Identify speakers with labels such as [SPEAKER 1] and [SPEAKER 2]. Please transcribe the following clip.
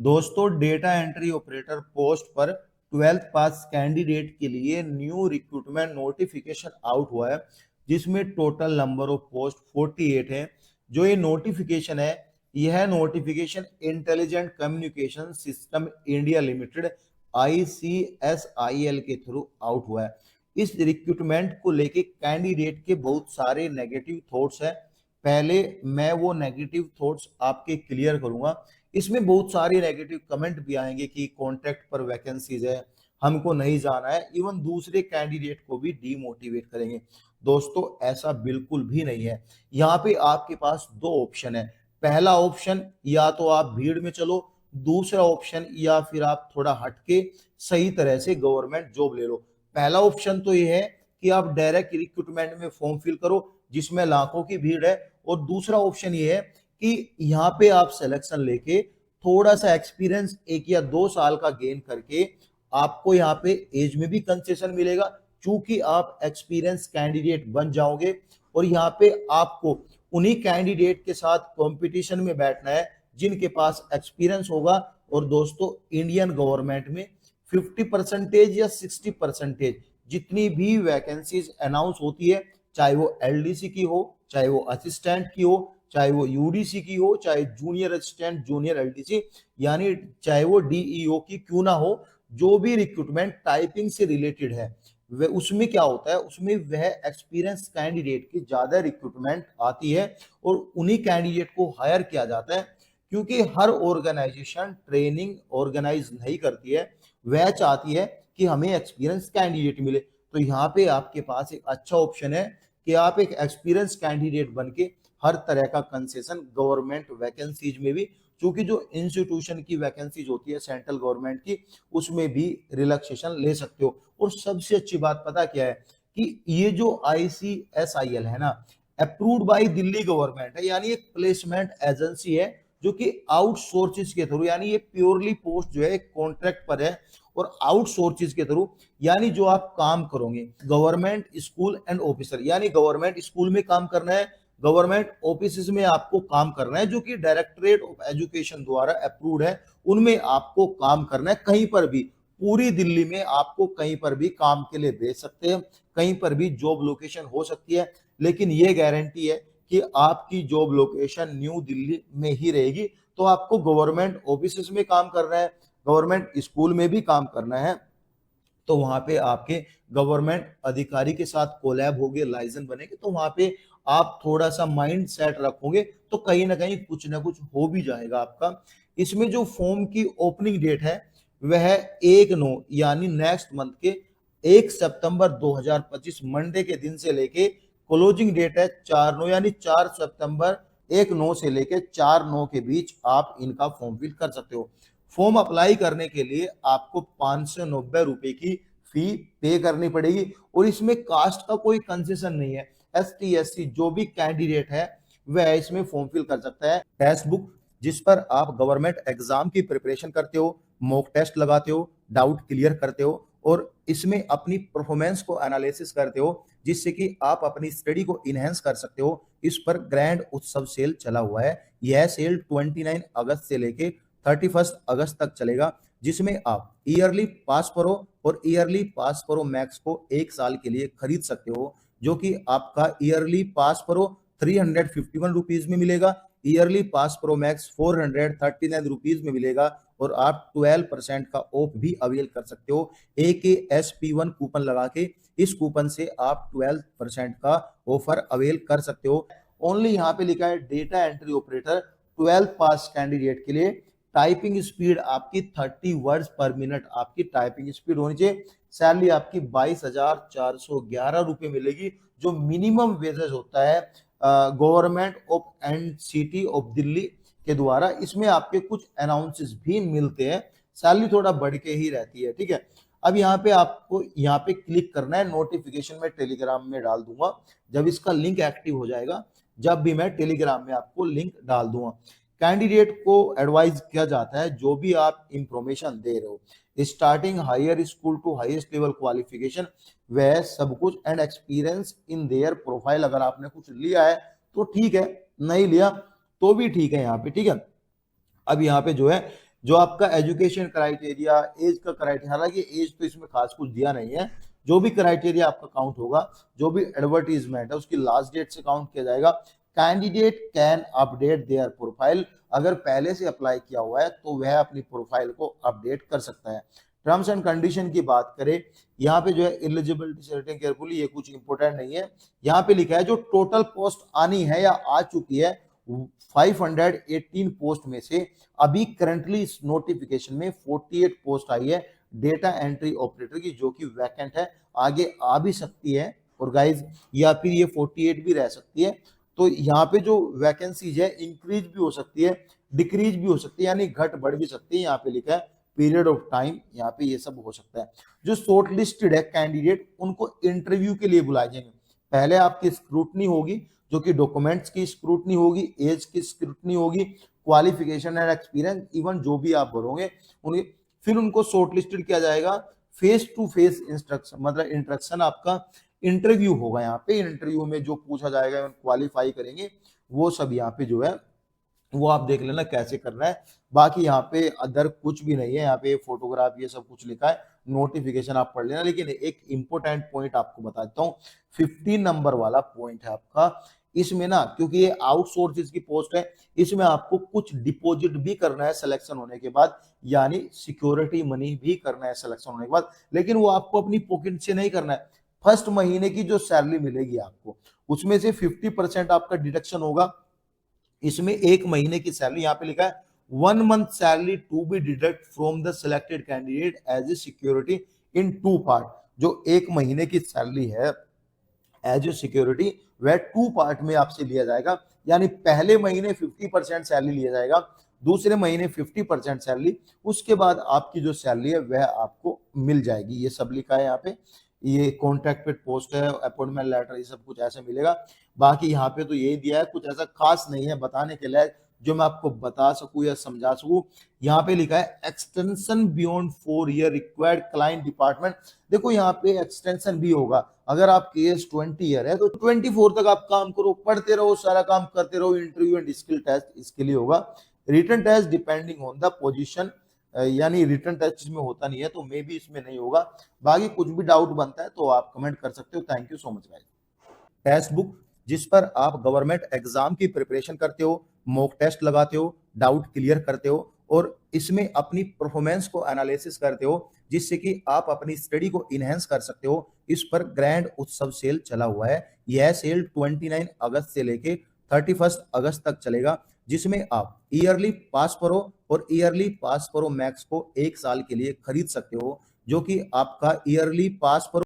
[SPEAKER 1] दोस्तों data entry operator post पर 12th पास candidate के लिए न्यू रिक्रूटमेंट नोटिफिकेशन आउट हुआ है, जिसमें टोटल नंबर ऑफ पोस्ट 48 है। जो ये नोटिफिकेशन है, यह notification intelligent communication system India limited ICSIL के थ्रू आउट हुआ है। इस रिक्रूटमेंट को लेके कैंडिडेट के बहुत सारे नेगेटिव थॉट्स है। पहले मैं वो नेगेटिव थॉट्स आपके क्लियर करूंगा। इसमें बहुत सारे नेगेटिव कमेंट भी आएंगे कि कॉन्ट्रैक्ट पर वैकेंसीज है, हमको नहीं जाना है, इवन दूसरे कैंडिडेट को भी डीमोटिवेट करेंगे। दोस्तों ऐसा बिल्कुल भी नहीं है। यहाँ पे आपके पास दो ऑप्शन है। पहला ऑप्शन या तो आप भीड़ में चलो, दूसरा ऑप्शन या फिर आप थोड़ा हटके सही तरह से गवर्नमेंट जॉब ले लो। पहला ऑप्शन तो ये है कि आप डायरेक्ट रिक्रूटमेंट में फॉर्म फिल करो जिसमें लाखों की भीड़ है, और दूसरा ऑप्शन ये है कि यहाँ पे आप सिलेक्शन लेके थोड़ा सा एक्सपीरियंस 1 या 2 साल का गेन करके आपको यहाँ पे एज में भी कंसेशन मिलेगा, चूंकि आप एक्सपीरियंस कैंडिडेट बन जाओगे। और यहाँ पे आपको उन्हीं कैंडिडेट के साथ कंपटीशन में बैठना है जिनके पास एक्सपीरियंस होगा। और दोस्तों इंडियन गवर्नमेंट में 50% या 60% जितनी भी वैकेंसीज अनाउंस होती है, चाहे वो LDC की हो, चाहे वो असिस्टेंट की हो, चाहे वो UDC की हो, चाहे जूनियर असिस्टेंट, जूनियर LDC, यानी चाहे वो DEO की क्यों ना हो, जो भी रिक्रूटमेंट टाइपिंग से रिलेटेड है वह उसमें क्या होता है, उसमें वह एक्सपीरियंस कैंडिडेट की ज्यादा रिक्रूटमेंट आती है और उन्हीं कैंडिडेट को हायर किया जाता है। क्योंकि हर ऑर्गेनाइजेशन ट्रेनिंग ऑर्गेनाइज नहीं करती है, वह चाहती है कि हमें एक्सपीरियंस कैंडिडेट मिले। तो यहाँ पे आपके पास एक अच्छा ऑप्शन है कि आप एक एक्सपीरियंस कैंडिडेट बन के हर तरह का कंसेशन गवर्नमेंट वैकेंसीज में भी, क्योंकि जो इंस्टीट्यूशन की वैकेंसीज होती है सेंट्रल गवर्नमेंट की, उसमें भी रिलैक्सेशन ले सकते हो। और सबसे अच्छी बात पता क्या है कि ये जो ICSIL है ना, अप्रूव्ड बाय दिल्ली गवर्नमेंट है, यानी एक प्लेसमेंट एजेंसी है जो कि आउटसोर्सेज के थ्रू, यानी ये प्योरली पोस्ट जो है कॉन्ट्रैक्ट पर है और आउटसोर्सेज के थ्रू, यानी जो आप काम करोगे गवर्नमेंट स्कूल एंड ऑफिसर, यानी गवर्नमेंट स्कूल में काम करना है, गवर्नमेंट ऑफिस में आपको काम करना है जो कि डायरेक्टरेट ऑफ एजुकेशन द्वारा अप्रूव्ड है, उनमें आपको काम करना है। कहीं पर भी पूरी दिल्ली में आपको कहीं पर भी काम के लिए भेज सकते हैं, कहीं पर भी जॉब लोकेशन हो सकती है, लेकिन ये गारंटी है कि आपकी जॉब लोकेशन न्यू दिल्ली में ही रहेगी। तो आपको गवर्नमेंट ऑफिस में काम करना है, गवर्नमेंट स्कूल में भी काम करना है, तो वहां पे आपके गवर्नमेंट अधिकारी के साथ कोलैब होगे, लाइसेंस बनेंगे, तो वहां पे आप थोड़ा सा माइंड सेट रखोगे तो कहीं ना कुछ हो भी जाएगा आपका। इसमें जो फॉर्म की ओपनिंग डेट है वह 1/9 यानी नेक्स्ट मंथ के 1 सितंबर 2025 मंडे के दिन से लेके क्लोजिंग डेट है 4/9 यानी 4 सितंबर 1/9 से लेके 4/9 के बीच आप इनका फॉर्म फिल कर सकते हो। फॉर्म अप्लाई करने के लिए आपको 590 रुपए की फी पे करनी पड़ेगी, और इसमें कास्ट का कोई कंसेशन नहीं है। ST SC जो भी कैंडिडेट है वह इसमें फॉर्म फिल कर सकता है। टेक्स्ट बुक जिस पर आप गवर्नमेंट एग्जाम की प्रिपरेशन करते हो, मॉक टेस्ट लगाते हो, डाउट क्लियर करते हो, और इसमें अपनी परफॉर्मेंस को एनालिसिस करते हो जिससे कि आप अपनी स्टडी को इनहेंस कर सकते हो। इस पर ग्रैंड उत्सव सेल चला हुआ है। यह सेल 29 अगस्त से लेके 31 अगस्त तक चलेगा, जिसमें आप ईयरली पास प्रो और ईयरली पास प्रो मैक्स को 1 साल के लिए खरीद सकते हो, जो कि आपका ईयरली पास प्रो 351 रुपीज में मिलेगा, yearly pass pro max 439 rupees में मिलेगा, और आप 12% का ऑफ भी अवेल कर सकते हो। AKSP1 कूपन लगा के इस कूपन से आप 12% का ऑफर अवेल कर सकते हो। ओनली यहाँ पे लिखा है डेटा एंट्री ऑपरेटर 12 पास कैंडिडेट के लिए टाइपिंग स्पीड आपकी 30 वर्ड्स पर मिनट आपकी टाइपिंग स्पीड होनी चाहिए। सैलरी आपकी 22,411 रुपए मिलेगी, जो मिनिमम वेजेस होता है government of and city of Delhi के द्वारा। इसमें आपके कुछ अनाउंसेस भी मिलते हैं, सैलरी थोड़ा बढ़ के ही रहती है, ठीक है। अब यहाँ पे आपको यहाँ पे क्लिक करना है, नोटिफिकेशन में टेलीग्राम में डाल दूंगा जब इसका लिंक एक्टिव हो जाएगा, जब भी मैं टेलीग्राम में आपको लिंक डाल दूंगा। कैंडिडेट को एडवाइज किया जाता है जो भी आप इंफॉर्मेशन दे रहे हो, starting higher school to highest level qualification, वह सब कुछ and experience in their profile. अगर आपने कुछ लिया है तो ठीक है, नहीं लिया तो भी ठीक है यहाँ पे, ठीक है। अब यहाँ पे जो है जो आपका एजुकेशन क्राइटेरिया, एज का क्राइटेरिया, हालांकि एज तो इसमें खास कुछ दिया नहीं है, जो भी क्राइटेरिया आपका काउंट होगा, जो भी एडवर्टीजमेंट है उसकी लास्ट डेट से काउंट किया जाएगा। Candidate can update their profile, अगर पहले से अप्लाई किया हुआ है तो वह अपनी प्रोफाइल को अपडेट कर सकता है। टर्म्स एंड कंडीशन की बात करें, यहाँ पे जो है एलिजिबिलिटी सेटिंग केयरफुली, ये कुछ इंपोर्टेंट नहीं है। यहाँ पे लिखा है जो टोटल पोस्ट आनी है या आ चुकी है 518 पोस्ट में से अभी करंटली इस नोटिफिकेशन में 48 पोस्ट आई है डेटा एंट्री ऑपरेटर की, जो कि वैकेंट है, आगे आ भी सकती है और गाइज या फिर ये 48 भी रह सकती है। तो यहाँ पे जो वैकेंसीज है इंक्रीज भी हो सकती है, डिक्रीज भी हो सकती है, यानी घट बढ़ भी सकती है। यहाँ पे लिखा है पीरियड ऑफ टाइम, यहाँ पे ये सब हो सकता है। जो शॉर्ट लिस्टेड है कैंडिडेट, उनको इंटरव्यू के लिए बुलाए जाएंगे। पहले आपकी स्क्रूटनी होगी, जो कि डॉक्यूमेंट्स की स्क्रूटनी होगी, एज की स्क्रूटनी होगी, क्वालिफिकेशन एंड एक्सपीरियंस, इवन जो भी आप भरोगे उनके, फिर उनको शॉर्ट लिस्टेड किया जाएगा। फेस टू फेस इंस्ट्रक्शन, मतलब इंस्ट्रक्शन, आपका इंटरव्यू होगा। यहाँ पे इंटरव्यू में जो पूछा जाएगा, क्वालिफाई करेंगे, वो सब यहाँ पे जो है वो आप देख लेना कैसे करना है। बाकी यहाँ पे अदर कुछ भी नहीं है, यहाँ पे फोटोग्राफ ये सब कुछ लिखा है, नोटिफिकेशन आप पढ़ लेना। लेकिन एक इंपॉर्टेंट पॉइंट आपको बता देता हूँ, 15 नंबर वाला पॉइंट है आपका, इसमें ना, क्योंकि ये आउटसोर्स की पोस्ट है, इसमें आपको कुछ डिपॉजिट भी करना है सिलेक्शन होने के बाद, यानी सिक्योरिटी मनी भी करना है सिलेक्शन होने के बाद। लेकिन वो आपको अपनी पॉकेट से नहीं करना है। फर्स्ट महीने की जो सैलरी मिलेगी आपको, उसमें से 50% आपका डिडक्शन होगा। इसमें एक महीने की सैलरी, यहाँ पे लिखा है 1 month salary to be deduct from the selected candidate as a security in 2 part. जो एक महीने की सैलरी है एज ए सिक्योरिटी, वह 2 पार्ट में आपसे लिया जाएगा, यानी पहले महीने 50% सैलरी लिया जाएगा, दूसरे महीने 50% सैलरी, उसके बाद आपकी जो सैलरी है वह आपको मिल जाएगी। ये सब लिखा है यहाँ पे, ये कॉन्ट्रैक्टेड पोस्ट है, अपॉइंटमेंट लेटर, ये सब कुछ ऐसे मिलेगा। बाकी यहाँ पे तो यही दिया है, कुछ ऐसा खास नहीं है बताने के लिए जो मैं आपको बता सकूं या समझा सकूं। यहाँ पे लिखा है extension beyond 4 year required client department. देखो यहाँ पे एक्सटेंशन भी होगा, अगर आपकी एज 20 ईयर है तो 24 तक आप काम करो, पढ़ते रहो, सारा काम करते रहो। इंटरव्यू एंड स्किल टेस्ट इसके लिए होगा। Written test depending on the position, यानी रिटन टेस्ट इसमें होता नहीं है, तो मे भी इसमें नहीं होगा। बाकी कुछ भी डाउट बनता है तो आप कमेंट कर सकते हो। Thank you so much guys. Text book, जिस पर आप गवर्नमेंट एग्जाम की प्रिपरेशन करते हो, मॉक टेस्ट लगाते हो, डाउट क्लियर करते हो और इसमें अपनी परफॉर्मेंस को एनालिसिस करते हो, जिससे कि आप अपनी स्टडी को इनहेंस कर सकते हो। इस पर ग्रैंड उत्सव सेल चला हुआ है। यह सेल 29 अगस्त से लेके 31 अगस्त तक चलेगा, जिसमें आप ईयरली पास प्रो और ईयरली पास प्रो मैक्स को 1 साल के लिए खरीद सकते हो, जो कि आपका ईयरली पास प्रो